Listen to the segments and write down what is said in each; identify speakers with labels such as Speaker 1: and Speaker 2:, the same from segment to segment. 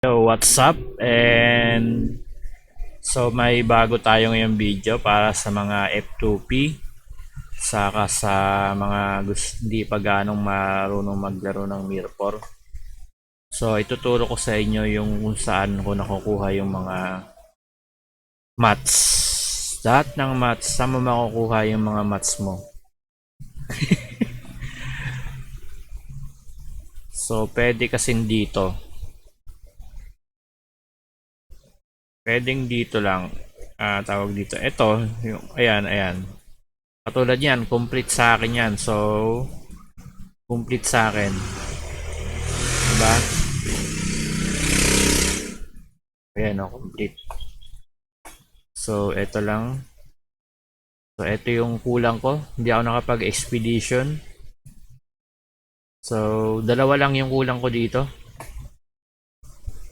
Speaker 1: Yo, what's up? And so may bago tayo ngayong video para sa mga F2P saka sa mga hindi pa ganong marunong maglaro ng Mirror 4. So ituturo ko sa inyo yung kung saan ko nakukuha yung mga mats. Lahat ng mats, saan mo makukuha yung mga mats mo? So pwede kasing dito. Pwedeng dito lang. Tawag dito. Ito, yung, ayan. Katulad yan, complete sa akin yan. So, complete sa akin. Diba? Ayan o, complete. So, ito lang. So, ito yung kulang ko. Hindi ako nakapag-expedition. So, dalawa lang yung kulang ko dito.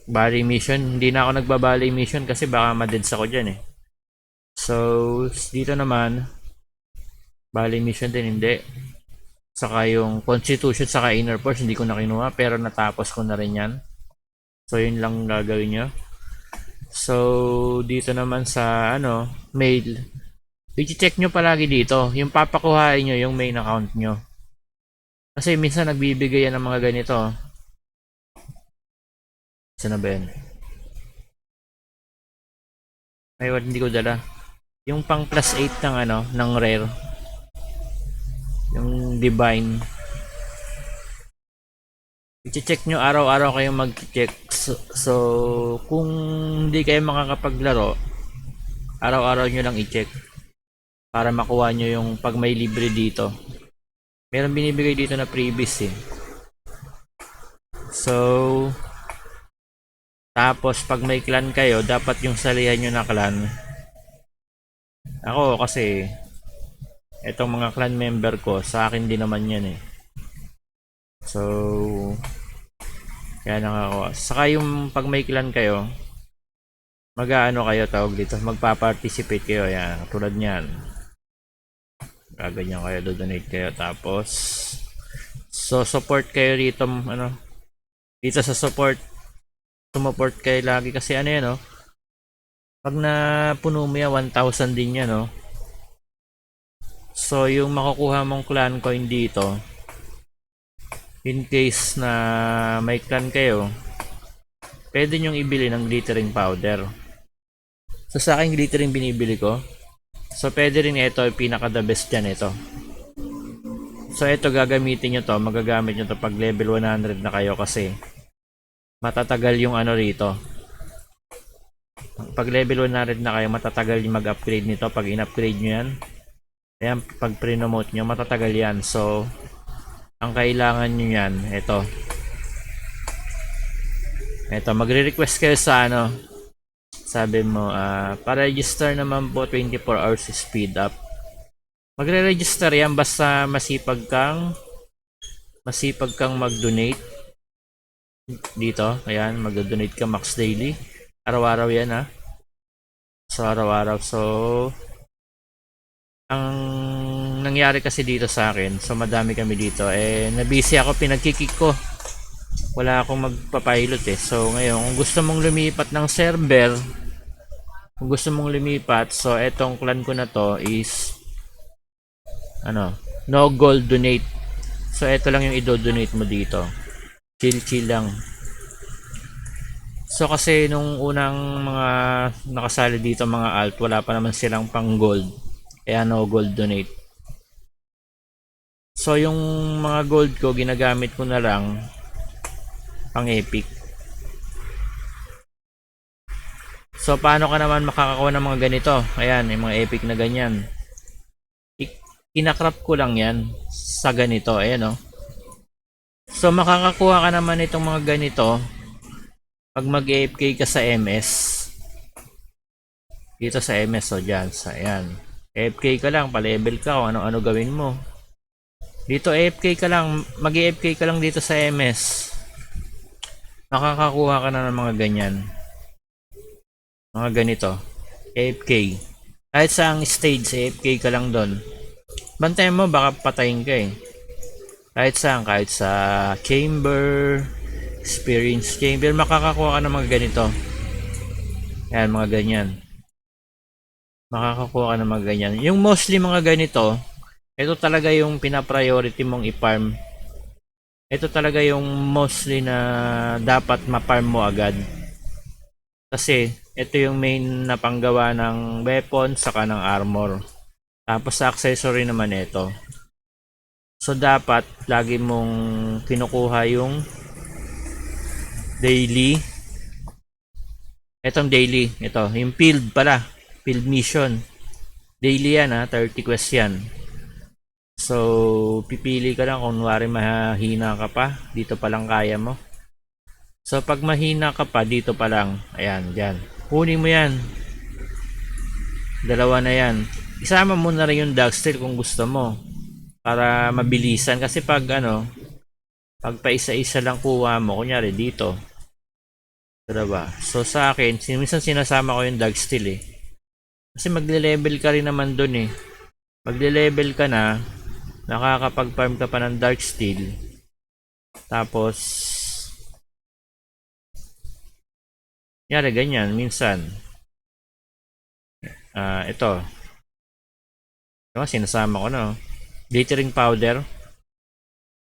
Speaker 1: Bali mission. Hindi na ako nagbabali mission kasi baka madeds ako dyan eh. So, dito naman, bali mission din hindi. Saka yung Constitution saka Inner Force hindi ko na kinuha pero natapos ko na rin yan. So yun lang gagawin nyo. So dito naman sa mail, i-check nyo palagi dito yung papakuhain nyo yung main account nyo. Kasi minsan nagbibigay yan ng mga ganito. Saan na ba yan? Ay, hindi ko dala. Yung pang plus 8 ng ng rare. Yung divine. I-check nyo araw-araw kayong mag-check. So, kung hindi kayo makakapaglaro, araw-araw nyo lang i-check para makuha nyo yung pag may libre dito. Meron binibigay dito na previous eh. So, tapos pag may clan kayo, dapat yung salihan nyo na clan. Ako kasi, etong mga clan member ko, sa akin din naman yan eh. So, kaya nang ako. Saka yung pag may clan kayo, mag-aano kayo tawag dito, magpa-participate kayo. Yan, tulad niyan. Gaganyan kayo, do-donate kayo. Tapos, so support kayo dito, dito sa support. Sumuport kayo lagi kasi yan, pag napuno mo yan, 1,000 din yan, So, yung makukuha mong clan coin dito, in case na may clan kayo, pwede nyong ibili ng glittering powder. So sa akin glittering binibili ko. So pwede rin ito, pinaka the best dyan ito. So ito gagamitin nyo to, magagamit nyo to pag level 100 na kayo kasi matatagal yung rito. Pag level 100 na kayo, matatagal yung mag-upgrade nito. Pag in-upgrade nyo yan, ayan, pag pre-promote nyo, matatagal yan. So ang kailangan nyo yan, ito, magre-request kayo sa sabi mo, para-register naman po 24 hours speed up. Magre-register yan basta masipag kang mag-donate dito. Ayan, mag-donate ka max daily. Araw-araw yan So araw-araw. So ang nangyari kasi dito sa akin, so madami kami dito nabisi ako, pinagkikik ko. Wala akong magpapilot eh. So ngayon, kung gusto mong lumipat ng server, so etong clan ko na to is no gold donate. So eto lang yung i-donate mo dito. Chill lang. So kasi nung unang mga nakasali dito mga alt, wala pa naman silang pang gold. Kaya no gold donate. So yung mga gold ko ginagamit ko na lang pang epic. So paano ka naman makakakuha ng mga ganito? Ayan, yung mga epic na ganyan. Kinakrap ko lang yan sa ganito. Ayan So makakakuha ka naman itong mga ganito pag mag-AFK ka sa MS. Dito sa MS dyan. Ayan. AFK ka lang, pa-level ka kung ano-ano gawin mo. Dito AFK ka lang, mag-AFK ka lang dito sa MS. Makakakuha ka na ng mga ganyan. Mga ganito. AFK. Kahit sa ang stage, AFK ka lang doon. Bantayan mo, baka patayin ka eh. Kahit sa chamber, experience chamber, makakakuha ka ng mga ganito. Yan, mga ganyan. Makakakuha ka ng mga ganyan. Yung mostly mga ganito, ito talaga yung pina-priority mong i-farm. Ito talaga yung mostly na dapat ma-farm mo agad. Kasi ito yung main na panggawa ng weapon saka ng armor. Tapos sa accessory naman ito. So dapat lagi mong kinukuha yung daily. Itong daily, ito, yung field pala. Field mission. Daily yan 30 quest yan. So, pipili ka lang kung wari mahina ka pa, dito pa lang kaya mo. So, pag mahina ka pa, dito pa lang. Ayan, dyan. Kunin mo yan. Dalawa na yan. Isama mo na rin yung Darksteel kung gusto mo. Para mabilisan. Kasi pag pag pa isa-isa lang kuha mo, kunyari dito. Diba? So, sa akin, minsan sinasama ko yung Darksteel eh. Kasi magle-level ka rin naman dun eh. Magle-level ka na, nakakapag-farm ka pa ng Darksteel. Tapos, yari ganyan, minsan. Ito. Diba, sinasama ko na. Glittering powder.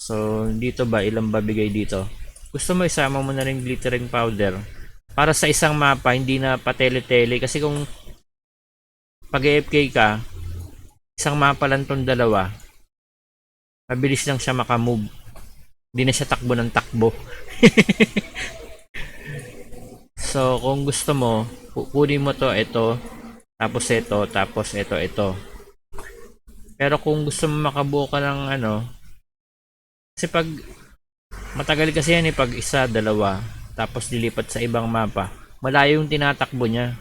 Speaker 1: So, dito ba, ilang ba bigay dito? Gusto mo isama mo na rin glittering powder. Para sa isang mapa, hindi na patele-tele. Kasi kung pag AFK ka, isang mapa lang tong dalawa. Mabilis lang siya makamove. Hindi na siya takbo ng takbo. So, kung gusto mo, kunin mo to, ito, tapos ito. Pero kung gusto mo makabuo ka ng kasi pag matagal kasi yan pag isa, dalawa, tapos lilipat sa ibang mapa, malayo yung tinatakbo niya.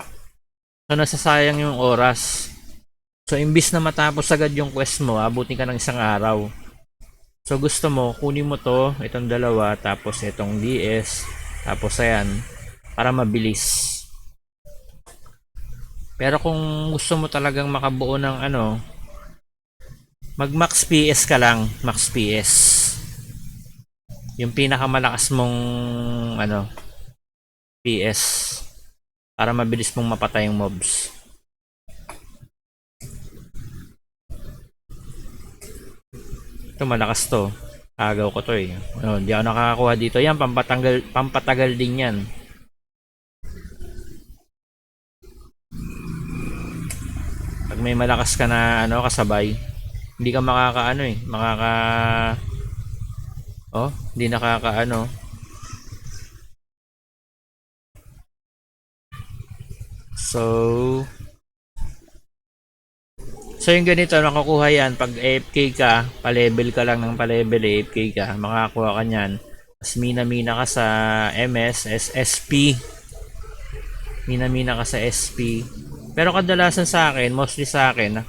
Speaker 1: So, nasasayang yung oras. So, imbis na matapos agad yung quest mo, abutin ka ng isang araw. So, gusto mo, kunin mo to, itong dalawa, tapos itong DS, tapos ayan, para mabilis. Pero kung gusto mo talagang makabuo ng mag max PS ka lang, max PS. Yung pinakamalakas mong PS para mabilis mong mapatay yung mobs. Ito malakas to. Agaw ko to eh. Hindi ako nakakakuha dito. Yan, pampatagal din yan. Pag may malakas ka na kasabay, hindi ka hindi So yung ganito, nakukuha yan pag AFK ka, pa-level ka lang ng pa-level, AFK ka, makakuha ka nyan. Tapos mina-mina ka sa MS, SP. Mina-mina ka sa SP. Pero kadalasan sa akin, mostly sa akin,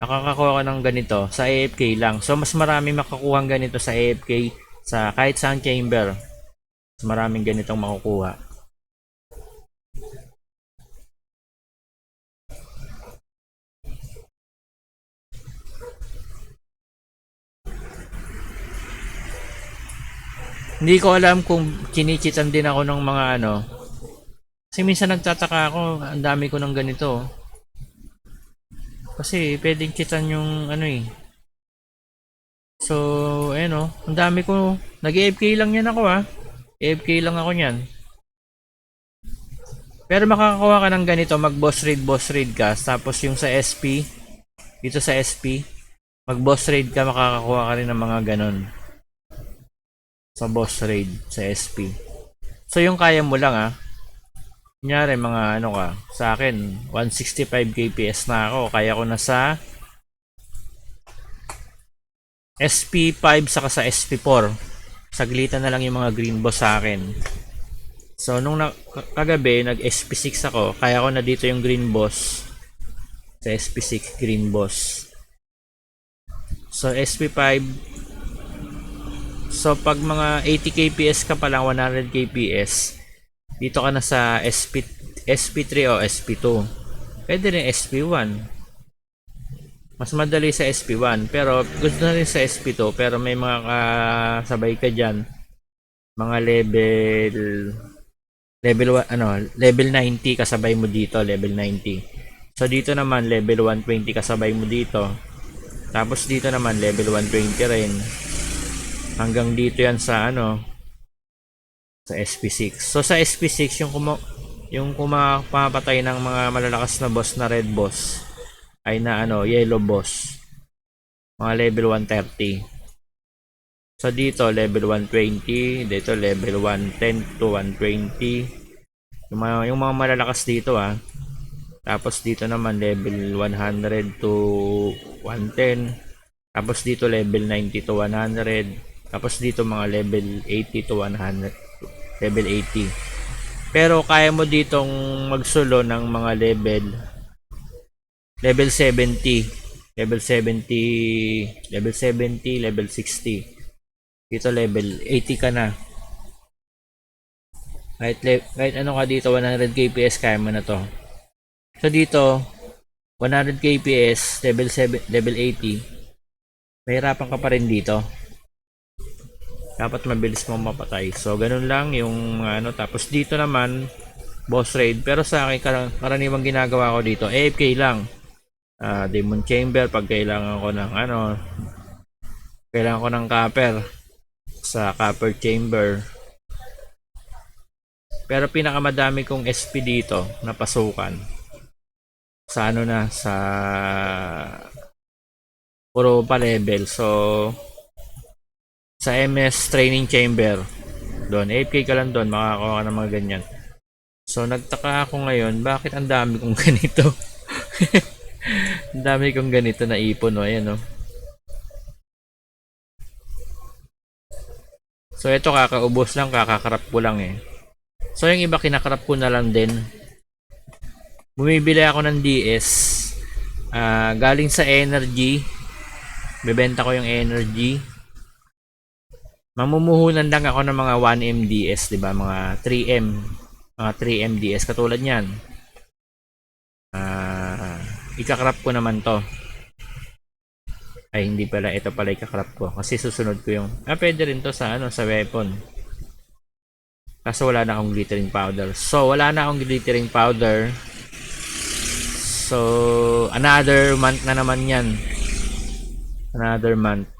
Speaker 1: nakakakuha ka ng ganito sa AFK lang. So mas marami makakuha ganito sa AFK, sa kahit saan chamber. Mas maraming ganitong makukuha. Hindi ko alam kung chinichitan din ako ng mga kasi minsan nagtataka ako, ang dami ko ng ganito. Kasi pwedeng chitan yung So, ang dami ko. Nag-AFK lang yan ako AFK lang ako niyan. Pero makakakuha ka ng ganito, mag-boss raid ka. Tapos yung sa SP, dito sa SP, mag-boss raid ka, makakakuha ka rin ng mga ganon. Sa boss raid sa SP. So yung kaya mo lang kunyari mga sa akin 165 kps na ako, kaya ko na sa SP5 saka sa SP4. Saglitan na lang yung mga green boss sa akin. So nung kagabi nag SP6 ako, kaya ko na dito yung green boss sa SP6 green boss. So SP5, so pag mga 80 kps ka pa lang, 100 kps, dito ka na sa SP3 o SP2. Pwede rin SP1. Mas madali sa SP1, pero gusto na rin sa SP2, pero may mga kasabay ka dyan, mga level 90 kasabay mo dito, level 90. So dito naman level 120 kasabay mo dito. Tapos dito naman level 120 rin. Hanggang dito yan sa sa SP6. So sa SP6 yung kumapatay ng mga malalakas na boss na red boss ay na yellow boss. Mga level 130. So dito level 120, dito level 110 to 120. Yung mga malalakas dito Tapos dito naman level 100 to 110. Tapos dito level 90 to 100. Tapos dito mga level 80 to 100. Level 80. Pero kaya mo ditong magsulo ng mga level 70, level 70, level 70, level 60. Dito level 80 ka na. Kahit ano ka dito, 100 kps kaya mo na to. So dito 100 kps, level 7, level 80. Mahirapan ka pa rin dito. Dapat mabilis mo mapatay. So ganun lang yung tapos dito naman boss raid. Pero sa akin karaniwang ginagawa ko dito AFK lang. Demon chamber pag kailangan ko ng kailangan ko ng copper sa copper chamber. Pero pinakamadami kong SP dito na pasukan sa sa puro pa level. So sa MS training chamber doon, AFK ka lang doon, makakakuha ka ng mga ganyan. So nagtaka ako ngayon, bakit ang dami kong ganito? Ang dami kong ganito na ipon, ayan So ito kakaubos lang, kakakarap ko lang So yung iba kinakarap ko na lang din. Bumibili ako ng DS galing sa energy. Bebenta ko yung energy. Mamumuhunan lang ako ng mga 1M DS, 'di ba? Mga 3M, mga 3M DS katulad niyan. Ikakrap ko naman 'to. Ay hindi pala, ito pala ikakrap ko kasi susunod ko yung pwede rin 'to sa sa weapon. Kaso wala na akong glittering powder. So wala na akong glittering powder. So another month na naman 'yan. Another month.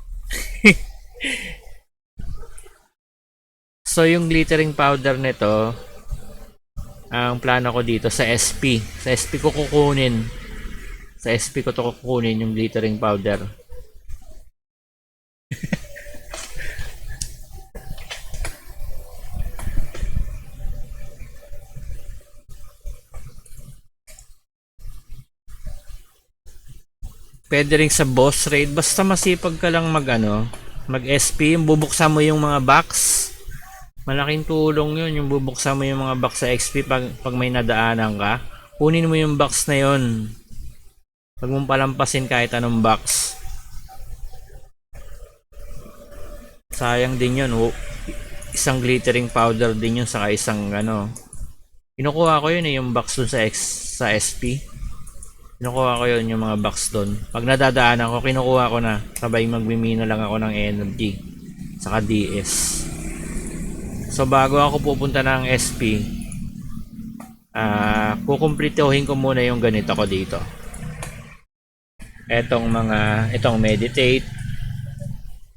Speaker 1: So yung glittering powder nito, ang plano ko dito sa SP. Sa SP ko kukunin. Sa SP ko to kukunin yung glittering powder. Pwede rin sa boss raid, basta masipag ka lang mag SP, bubuksan mo yung mga box. Malaking tulong yun, yung bubuksan mo yung mga box sa XP pag may nadaanan ka. Kunin mo yung box na yun. Huwag mong palampasin kahit anong box. Sayang din yun. Isang glittering powder din yun, saka isang kinukuha ko yun yung box dun sa SP. Kinukuha ko yun yung mga box doon. Pag nadadaanan ko, kinukuha ko na. Sabay magmimina lang ako ng energy. Saka DS. So bago ako pupunta ng SP, kukumplituhin ko muna yung ganito ko dito. Itong meditate,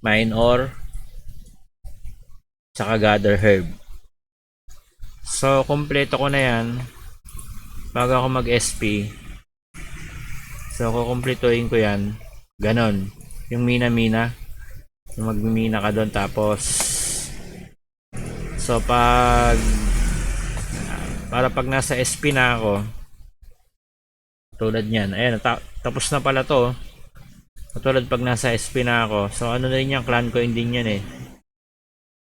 Speaker 1: mine ore, saka gather herb. So kumpleto ko na yan bago ako mag SP. So kukumplituhin ko yan. Ganon. Yung mina-mina. Yung magmimina ka doon. Tapos so pag nasa SP na ako, tulad nyan. Ayan. Tapos na pala to. Tulad pag nasa SP na ako. So ano na rin yan. Clan coin din yan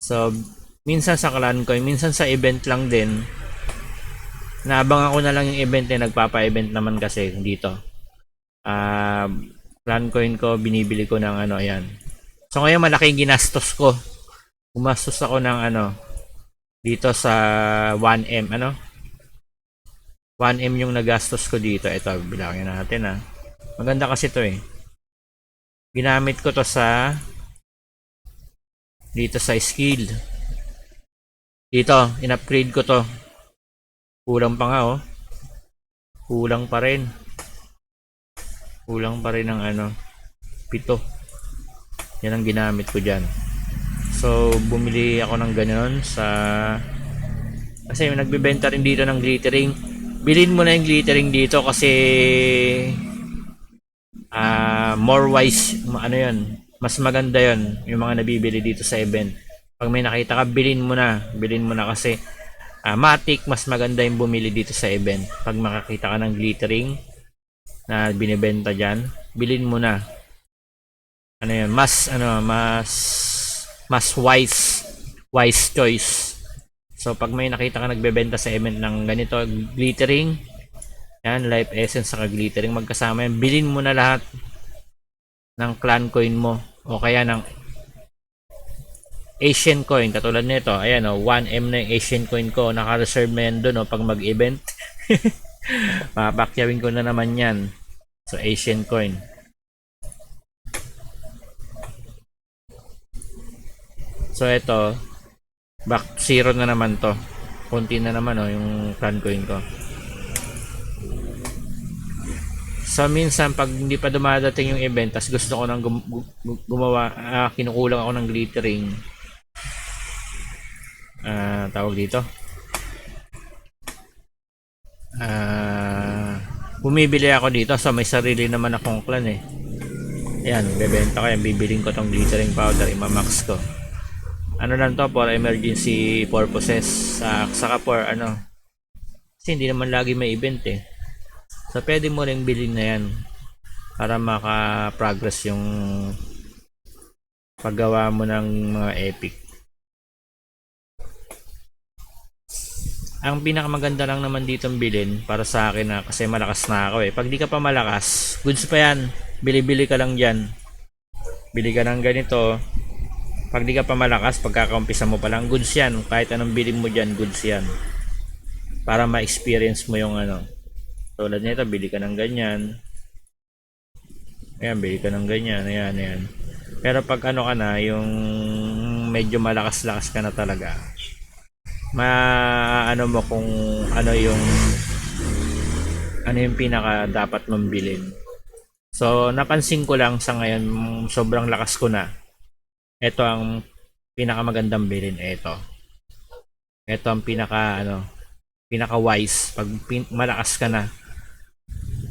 Speaker 1: So minsan sa clan coin. Minsan sa event lang din. Naabangan ko na lang yung event nagpapa-event naman kasi dito. Clan coin ko, binibili ko ng ayan. So ngayon malaking ginastos ko. Gumastos ako ng dito sa 1M 1M yung nagastos ko dito. Ito, bilangin natin Maganda kasi to Ginamit ko to dito sa skill. Dito, in-upgrade ko to. Kulang pa nga oh. Kulang pa rin. Kulang pa rin ng ano, 7. Yan ang ginamit ko dyan. So, bumili ako ng gano'n sa... Kasi nagbebenta rin dito ng glittering. Bilhin mo na yung glittering dito kasi more wise, ano yun, mas maganda yun yung mga nabibili dito sa event. Pag may nakita ka, bilhin mo na kasi matik, mas maganda yung bumili dito sa event. Pag makakita ka ng glittering na binibenta dyan, bilhin mo na. Ano yun, mas wise choice. So pag may nakita ka nagbebenta sa event ng ganito, glittering, yan, life essence saka glittering magkasama yan, bilhin mo na lahat ng clan coin mo o kaya ng Asian coin katulad nito. Ayan o, 1M na yung Asian coin ko, naka-reserve na yan doon o pag mag-event. Papakyawin ko na naman yan. So Asian coin. So ito, back 0 na naman to. Konti na naman oh, yung clan coin ko. So minsan pag hindi pa dumadating yung event, tas gusto ko nang gumawa, kinukulang ako ng glittering. Tawag dito. Bumibili ako dito, so may sarili naman akong clan eh. Ayan, bebenta ko yan, bibiling ko tong glittering powder, imamax ko. Ano lang to, for emergency purposes, saka for ano, kasi hindi naman lagi may event eh. So pwede mo ring bilhin na yan para maka-progress yung paggawa mo ng mga epic. Ang pinakamaganda lang naman dito bilhin para sa akin na kasi malakas na ako eh. Pag di ka pa malakas, goods pa yan. Bili-bili ka lang dyan. Bili ka ng ganito. Pag di ka pa malakas, pagkakaumpisa mo pa lang, goods yan. Kahit anong bilhin mo dyan, goods yan. Para ma-experience mo yung ano. Tulad nito, bili ka ng ganyan. Ayan, bili ka ng ganyan. Ayan, ayan. Pero pag ano ka na, yung medyo malakas-lakas ka na talaga, ano mo kung ano yung pinaka dapat mong bilhin. So napansin ko lang sa ngayon, sobrang lakas ko na. Ito ang pinakamagandang bilhin. Ito ang pinaka wise. Pag malakas ka na,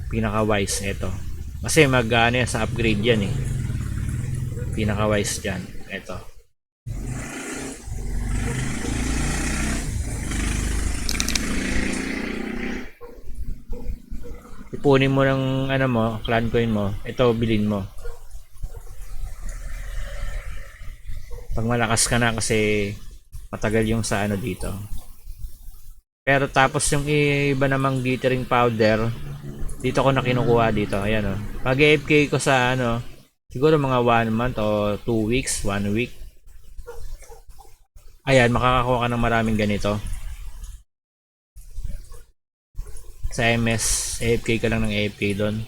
Speaker 1: pinaka wise ito. Kasi mag-ano yan sa upgrade yan eh. Pinaka wise dyan. Ito. Ipunin mo ng ano mo, clan coin mo. Ito, bilhin mo. Pag malakas ka na kasi matagal yung sa ano dito. Pero tapos yung iba namang glittering powder, dito ko na kinukuha dito. Ayan o. Pag AFK ko sa ano, siguro mga 1 month o 2 weeks, 1 week. Ayan, makakakuha ka ng maraming ganito. Sa MS, AFK ka lang ng AFK doon.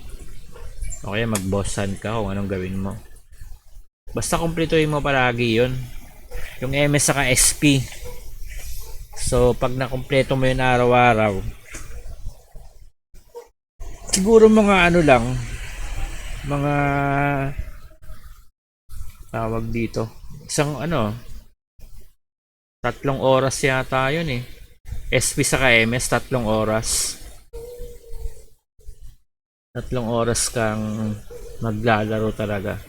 Speaker 1: O kaya mag-bossan ka kung anong gawin mo. Basta kumpletuhin mo palagi yun. Yung MS saka SP. So, pag nakumpleto mo yun araw-araw, siguro mga ano lang, mga tawag dito, isang 3 oras yata yun eh. SP saka MS, 3 oras. 3 oras kang maglalaro talaga.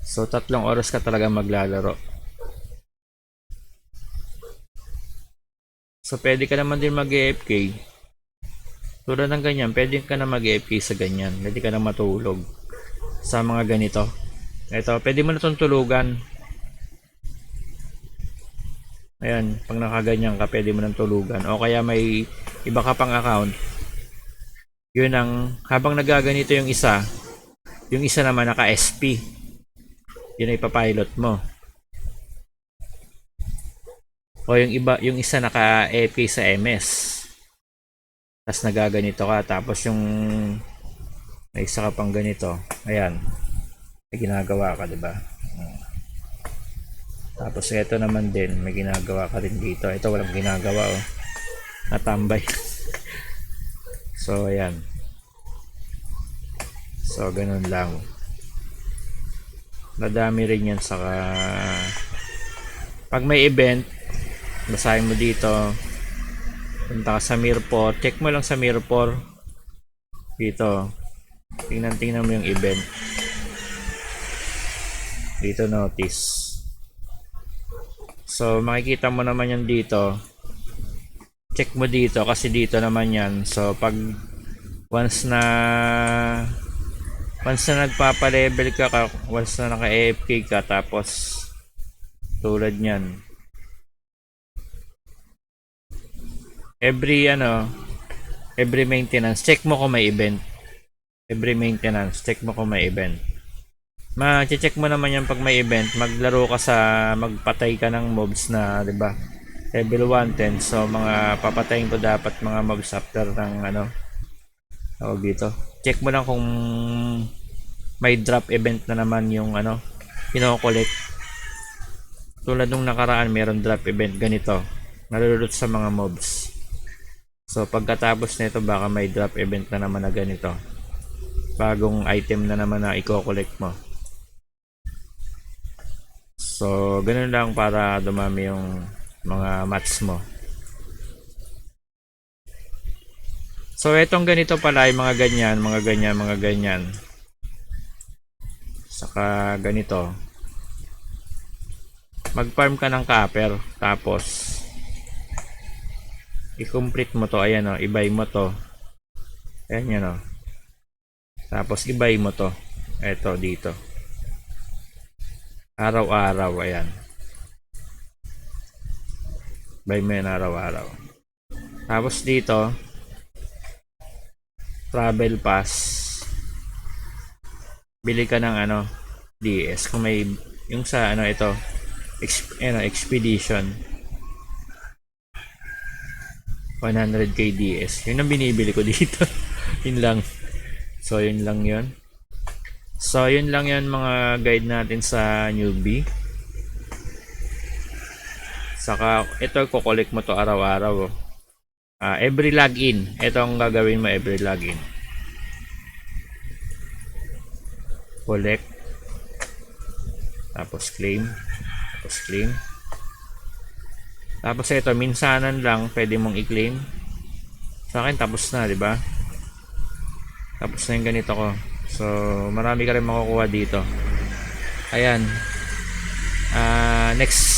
Speaker 1: So 3 oras ka talaga maglalaro. So pwede ka naman din mag-AFK. Tulad ng ganyan, pwede ka na mag-AFK sa ganyan. Pwede ka na matulog sa mga ganito. Ito, pwede mo na itong tulugan. Ayan, pag nakaganyan ka, pwede mo nang tulugan. O kaya may iba ka pang account. Yun ang, habang nagaganito yung isa naman naka-SP. Yun ay papilot mo. O yung isa naka-AFK sa MS. Tapos nagaganito ka. Tapos yung may isa ka pang ganito. Ayan. May ginagawa ka, diba? Tapos ito naman din, may ginagawa ka rin dito. Ito walang ginagawa oh. Natambay. So ayan. So ganun lang. Madami rin yan saka pag may event, basahin mo dito. Punta ka sa Mirror, check mo lang sa Mirror dito. Tingnan mo yung event. Dito notice. So makikita mo naman yan dito. Check mo dito kasi dito naman yan. So pag once na nagpapa-level ka, once na naka-AFK ka, tapos tulad niyan. Every maintenance, check mo kung may event. Every maintenance, check mo kung may event. Ma-check mo naman yan pag may event, maglaro ka magpatay ka ng mobs na, 'di ba? Level 110. So mga papatayin ko dapat mga mobs after ng tawag dito. Check mo lang kung may drop event na naman yung kino-collect. Tulad nung nakaraan, meron drop event ganito. Nalulot sa mga mobs. So pagkatapos nito baka may drop event na naman na ganito. Bagong item na naman na i-collect mo. So, ganun lang para dumami yung mga mats mo. So, etong ganito pala yung mga ganyan. Saka ganito. Mag-farm ka ng copper. Tapos, i-complete mo to. Ayan o, i-buy mo to. Ayan yan o. Tapos, i-buy mo to. Eto, dito. Araw-araw, ayan. Buy mo yan araw-araw. Tapos dito, travel pass. Bili ka ng DS. Kung may, yung sa ito, expedition. 100k DS. Yun ang binibili ko dito. Yun lang. So, yun lang yun. So, yun lang yan mga guide natin sa newbie. Saka, ito, kukollect mo to araw-araw. Every login. Ito ang gagawin mo every login. Collect. Tapos claim. Tapos ito, minsanan lang pwede mong i-claim. Sa akin, tapos na, di ba? Tapos na yung ganito ko. So, marami ka rin makukuha dito. Ayan. Next.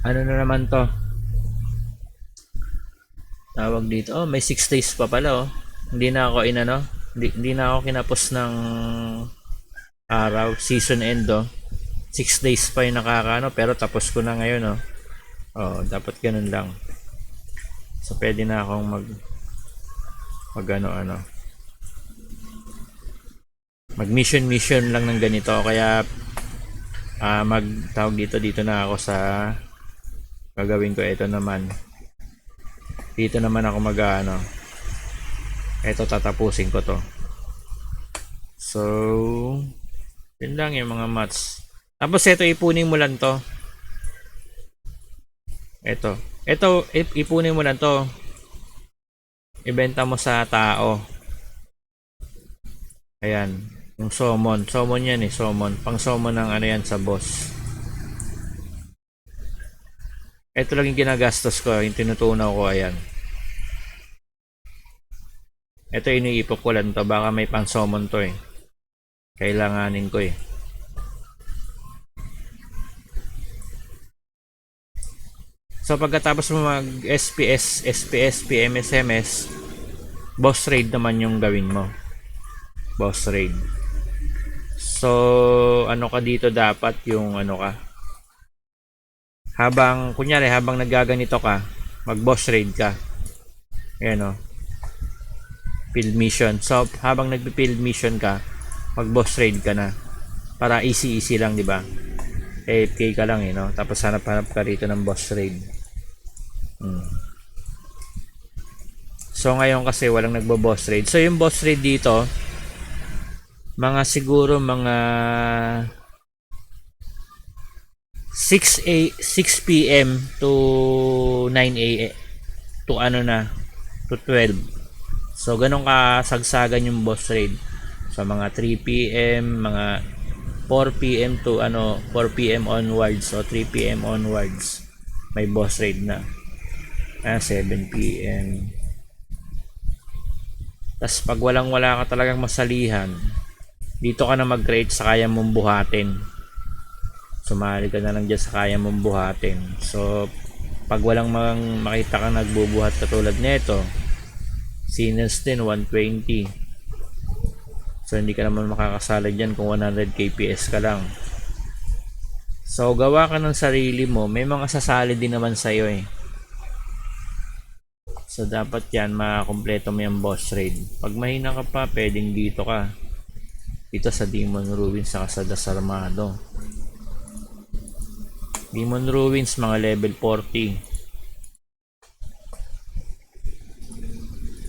Speaker 1: Ano na naman to? Tawag dito. Oh, may 6 days pa pala oh. Hindi na ako hindi na ako kinapos ng araw. Season end oh. 6 days pa yung pero tapos ko na ngayon oh. Oh, dapat ganun lang. So, pwede na akong mag mission lang ng ganito kaya magtawag dito na ako sa gagawin ko. Ito naman dito naman ako ito tatapusin ko to. So yun lang yung mga mats. Tapos ito ipunin mo lang to. Ito ipunin mo lang to, ibenta mo sa tao. Ayan, yung summon yan pang summon ng yan sa boss. Ito lang yung ginagastos ko, yung tinutunaw ko. Ayan, ito iniipok ko lang to, baka may pang summon to kailanganin ko So pagkatapos mo mag SPS, PMS, MS, boss raid naman yung gawin mo. Boss raid. So ka dito dapat yung habang nagaganito ka, mag boss raid ka. Ayan field mission. So habang nagpi-field mission ka, mag boss raid ka na. Para easy lang, di ba? AFK ka lang tapos hanap ka rito ng boss raid. So ngayon kasi walang nagbo-boss raid. So yung boss raid dito, siguro mga 6 p.m. to 9 a.m. to ano na to 12. So ganun kasagsagan yung boss raid. So mga 3 p.m., mga 4 p.m. to 4 p.m. onwards o 3 p.m. onwards may boss raid na. 7 p.m. Tas pag wala ka talagang masalihan, dito ka na mag-create sa kaya mong buhatin. Sumali ka na lang dyan sa kaya mong buhatin. So pag walang makita ka nagbubuhat katulad nito, Sinners din 120. So hindi ka naman makakasali dyan kung 100 kps ka lang. So gawa ka ng sarili mo, may mga sasali din naman sa'yo eh. So dapat yan makakompleto mo yung boss raid. Pag mahina ka pa, pwedeng dito ka. Dito sa Demon Ruins saka sa Desarmado. Demon Ruins mga level 40.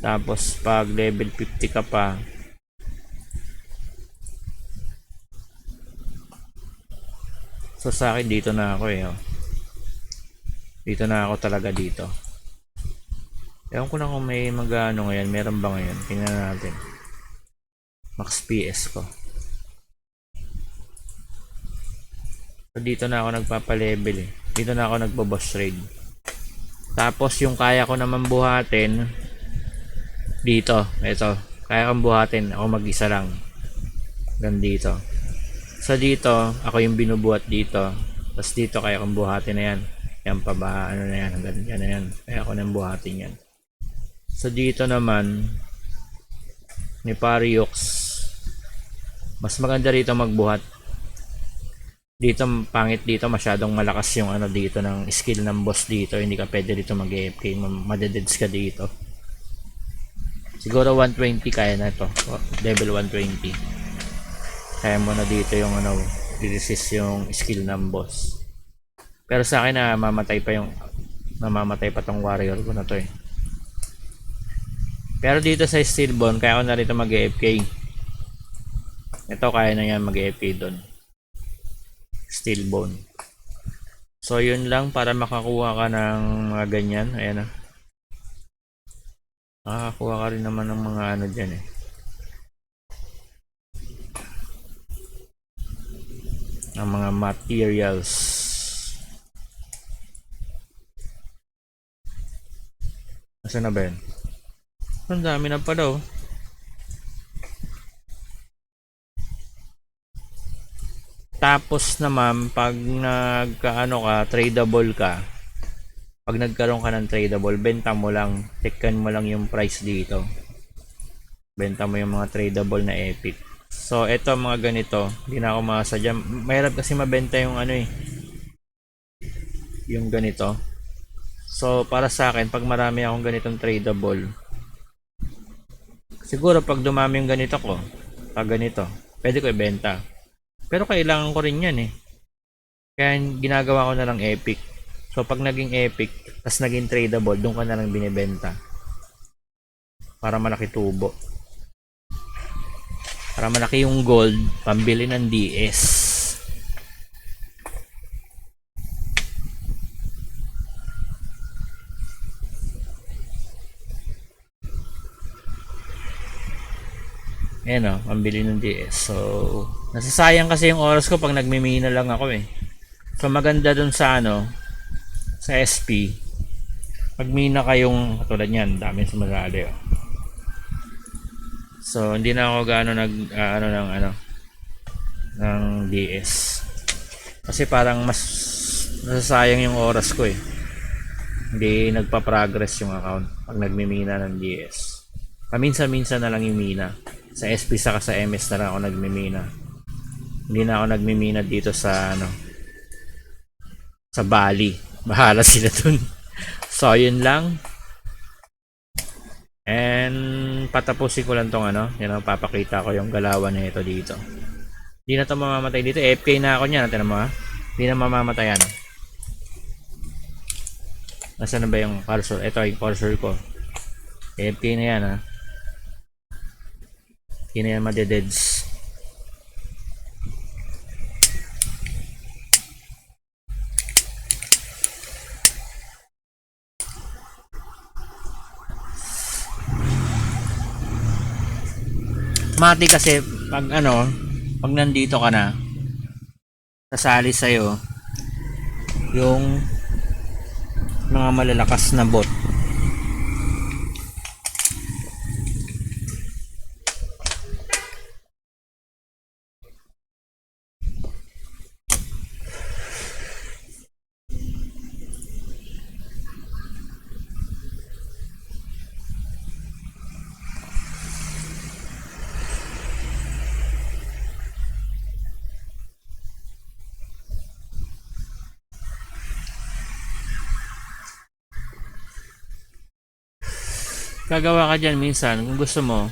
Speaker 1: Tapos pag level 50 ka pa, so sa akin dito na ako eh. Dito na ako talaga dito. Ewan ko lang kung may mag-ano ngayon. Meron ba ngayon? Tingnan natin. Max PS ko. So dito na ako nagpapa-level eh. Dito na ako nagbo-boss raid. Tapos yung kaya ko naman buhatin dito, ito. Kaya kong buhatin, ako mag-isa lang. Dito. So dito, ako yung binubuhat dito. Tapos dito kaya kong buhatin na yan. Yan pa ba, ano na yan, hanggang yan na yan. Kaya ako nang buhatin yan. So dito naman, ni Pariox, mas maganda rito magbuhat. Dito, pangit dito, masyadong malakas yung ano dito ng skill ng boss dito. Hindi ka pwede dito mag-AFK, madededs ka dito. Siguro 120 kaya na ito. Level 120. Kaya mo na dito yung ano, i-resist yung skill ng boss. Pero sa akin namamatay pa tong warrior ko na to eh. Pero dito sa Steelbone, kaya ko na rito mag-AFK. Ito kaya na yan mag-AFK doon. Steelbone. So yun lang para makakuha ka ng mga ganyan. Ayan na. Nakakakuha ka rin naman ng mga ano dyan eh. Ang mga materials. Nasaan na ba yun? Ang dami na pa daw. Tapos naman pag nagkaano ka, tradable ka. Pag nagkaroon ka ng tradable, benta mo lang, checkan mo lang yung price dito. Benta mo yung mga tradable na epic. So eto mga ganito, hindi na ako makasadya. Mahirap kasi mabenta yung ano eh. Yung ganito. So para sa akin, pag marami akong ganitong tradable, siguro pag dumami yung ganito ko, pag ganito, pwede ko ibenta. Pero kailangan ko rin yan eh. Kaya ginagawa ko na lang epic. So pag naging epic, tas naging tradable, doon ka na lang binibenta. Para malaki tubo. Para malaki yung gold, pambili ng DS. Ayan o, pambili ng DS. So, nasasayang kasi yung oras ko pag nagmimina lang ako eh. So maganda dun sa ano, sa SP, pagmina kayong katulad yan, dami sumasali oh. So hindi na ako gaano ng DS kasi parang mas nasasayang yung oras ko eh. Hindi nagpa-progress yung account pag nagmimina ng DS. Paminsan-minsan na lang yung mina. Sa SP saka sa MS na lang ako nagmimina. Hindi na ako nagmimina dito sa ano, sa Bali. Bahala sila dun. So yun lang. And patapusin ko lang tong ano, papakita ko yung galawan na ito dito. Hindi na to mamamatay dito. FK na ako niyan, natin mo ha. Hindi na mamamatay yan. Nasaan na ba yung cursor? Ito yung cursor ko. FK na yan ha. Hindi na yan madededs. Mati kasi pag nandito ka na, sasali sa'yo yung mga malalakas na bot. Gagawa ka dyan minsan, kung gusto mo,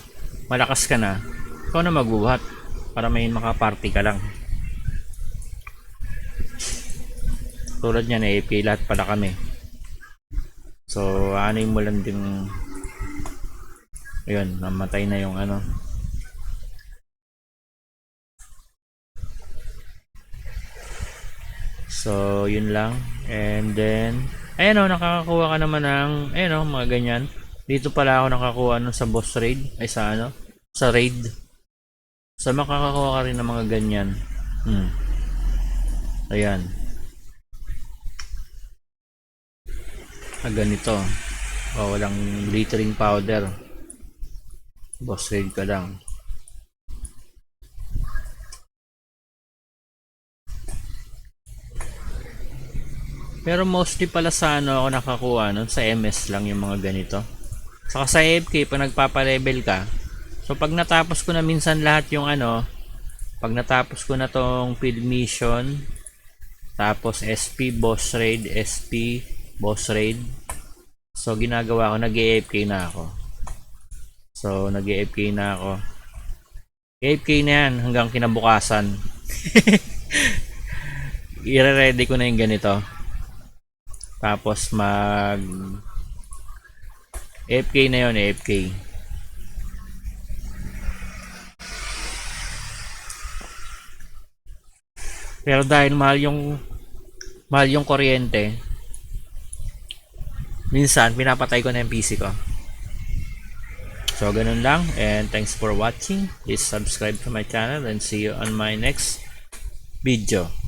Speaker 1: malakas ka na, ikaw na magbuhat para may makaparty ka lang. Tulad niyan, AFK lahat pala kami. So, ano mo lang din, ayun, namatay na yung ano. So, yun lang. And then, ayun o, nakakakuha ka naman ng, ayun o, mga ganyan. Dito pala ako nakakuha nun sa boss raid, ay sa ano, sa raid. So, makakakuha ka rin ng mga ganyan. Ayan. Ganito. O, walang glittering powder. Boss raid ka lang. Pero mostly pala sa ano ako nakakuha nun, sa MS lang yung mga ganito. Saka sa AFK, pag nagpapa-level ka, so pag natapos ko na minsan lahat yung ano, pag natapos ko na tong field mission, tapos SP, boss raid, SP, boss raid, so ginagawa ko, nag-AFK na ako. So, nag-AFK na ako. AFK na yan hanggang kinabukasan. I-ready ko na yung ganito. Tapos mag AFK na yun, AFK. Pero dahil mahal yung kuryente, minsan pinapatay ko na yung PC ko. So ganun lang, and thanks for watching. Please subscribe to my channel and see you on my next video.